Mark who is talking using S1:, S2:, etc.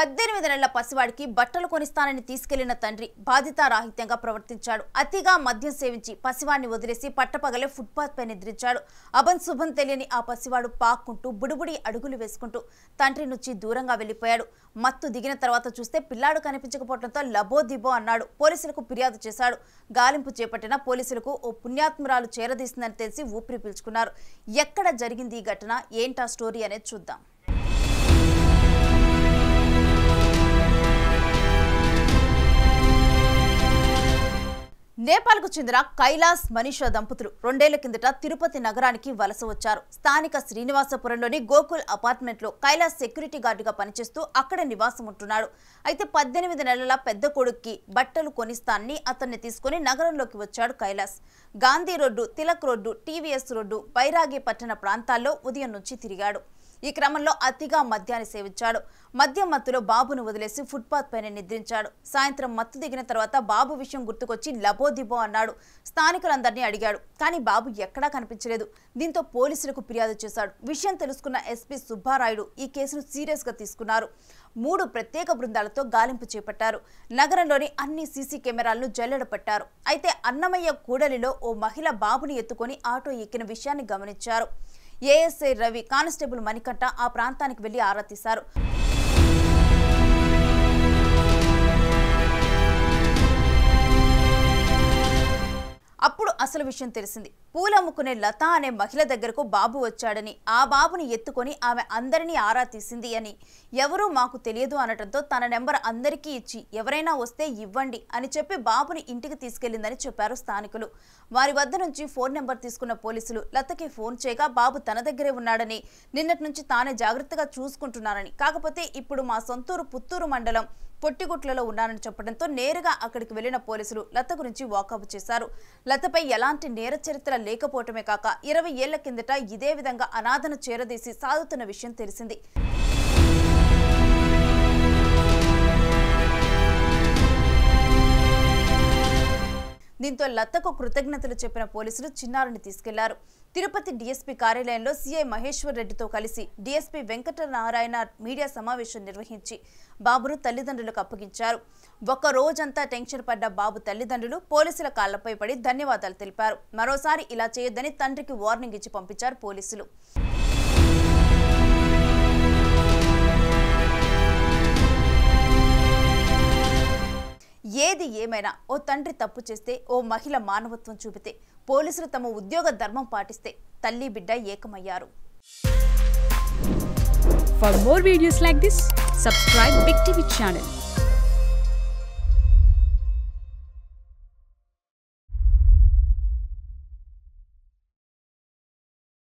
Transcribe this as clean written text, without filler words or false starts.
S1: 18 నెలల పసివాడికి బట్టలు కొనిస్తానని తీసుకెళ్లిన తండ్రి బాధితారాహిత్యంగా ప్రవర్తించాడు. అతిగా మద్యం సేవించి పసివాడిని వదిలేసి పట్టపగలే ఫుట్పాత్ పై నిద్రించాడు. అభంశుభం తెలియని ఆ పసివాడు పాక్కుంటూ బుడిబుడి అడుగులు వేసుకుంటూ తండ్రి నుంచి దూరంగా వెళ్లిపోయాడు. మత్తు దిగిన తర్వాత చూస్తే పిల్లాడు కనిపించకపోవడంతో లబోదిబో అన్నాడు. పోలీసులకు ఫిర్యాదు చేశాడు. గాలింపు చేపట్టిన పోలీసులకు ఓ పుణ్యాత్మురాలు చేరదీసిందని తెలిసి ఊపిరి పీల్చుకున్నారు. ఎక్కడ జరిగింది ఈ ఘటన, ఏంటా స్టోరీ అనేది చూద్దాం. నేపాల్కు చెందిన కైలాస్ మనీషా దంపతులు 2 ఏళ్ల కిందట తిరుపతి నగరానికి వలస వచ్చారు. స్థానిక శ్రీనివాసపురంలోని గోకుల్ అపార్ట్మెంట్లో కైలాస్ సెక్యూరిటీ గార్డుగా పనిచేస్తూ అక్కడే నివాసం ఉంటున్నాడు. అయితే 18 నెలల పెద్ద కొడుక్కి బట్టలు కొనిస్తానని అతన్ని తీసుకుని నగరంలోకి వచ్చాడు Kailash. Gandhi road, Tilak road, TVS road, Bairagi పట్టణ ప్రాంతాల్లో ఉదయం నుంచి తిరిగాడు. ఈ క్రమంలో అతిగా మద్యాన్ని సేవించాడు. మద్యం మత్తులో బాబును వదిలేసి ఫుట్పాత్ పైన నిద్రించాడు. సాయంత్రం మత్తు దిగిన తర్వాత బాబు విషయం గుర్తుకొచ్చి లబోదిబో అన్నాడు. స్థానికులందరినీ అడిగాడు, కానీ బాబు ఎక్కడా కనిపించలేదు. దీంతో పోలీసులకు ఫిర్యాదు చేశాడు. విషయం తెలుసుకున్న ఎస్పీ సుబ్బారాయుడు ఈ కేసును సీరియస్ గా తీసుకున్నారు. 3 ప్రత్యేక బృందాలతో గాలింపు చేపట్టారు. నగరంలోని అన్ని సీసీ కెమెరాలను జల్లెడపట్టారు. అయితే అన్నమయ్య కూడలిలో ఓ మహిళ బాబుని ఎత్తుకొని ఆటో ఎక్కిన విషయాన్ని గమనించారు. ఏఎస్ఐ రవి, కానిస్టేబుల్ మణికంఠ ఆ ప్రాంతానికి వెళ్లి ఆరా తీశారు. అప్పుడు అసలు విషయం తెలిసింది. పూలమ్ముకునే లత అనే మహిళ దగ్గరకు బాబు వచ్చాడని, ఆ బాబుని ఎత్తుకొని ఆమె అందరినీ ఆరా తీసింది అని, ఎవరూ మాకు తెలియదు అనటంతో తన నెంబర్ అందరికీ ఇచ్చి ఎవరైనా వస్తే ఇవ్వండి అని చెప్పి బాబుని ఇంటికి తీసుకెళ్లిందని చెప్పారు స్థానికులు. వారి వద్ద నుంచి ఫోన్ నెంబర్ తీసుకున్న పోలీసులు లతకి ఫోన్ చేయగా బాబు తన దగ్గరే ఉన్నాడని, నిన్నటి నుంచి తానే జాగ్రత్తగా చూసుకుంటున్నారని, కాకపోతే ఇప్పుడు మా సొంతూరు పుత్తూరు మండలం పొట్టిగుట్లలో ఉన్నానని చెప్పడంతో నేరుగా అక్కడికి వెళ్లిన పోలీసులు లత గురించి వాకబు చేశారు. లతపై ఎలాంటి నేర చరిత్ర లేకపోవటమే కాక 20 ఏళ్ల కిందట ఇదే విధంగా అనాథను చేరదీసి సాగుతున్న విషయం తెలిసింది. దీంతో లతకు కృతజ్ఞతలు చెప్పిన పోలీసులు చిన్నారుని తీసుకెళ్లారు. తిరుపతి డీఎస్పీ కార్యాలయంలో సీఐ మహేశ్వర్ రెడ్డితో కలిసి డీఎస్పీ వెంకటనారాయణ మీడియా సమావేశం నిర్వహించి బాబును తల్లిదండ్రులకు అప్పగించారు. ఒక రోజంతా టెన్షన్ పడ్డ బాబు తల్లిదండ్రులు పోలీసుల కాళ్లపై పడి ధన్యవాదాలు తెలిపారు. మరోసారి ఇలా చేయొద్దని తండ్రికి వార్నింగ్ ఇచ్చి పంపించారు పోలీసులు. ఏది ఏమైనా ఓ తండ్రి తప్పు చేస్తే, ఓ మహిళ మానవత్వం చూపితే, పోలీసులు తమ ఉద్యోగ ధర్మం పాటిస్తే తల్లి బిడ్డ ఏకమయ్యారు.
S2: For more videos like this, subscribe Big TV channel.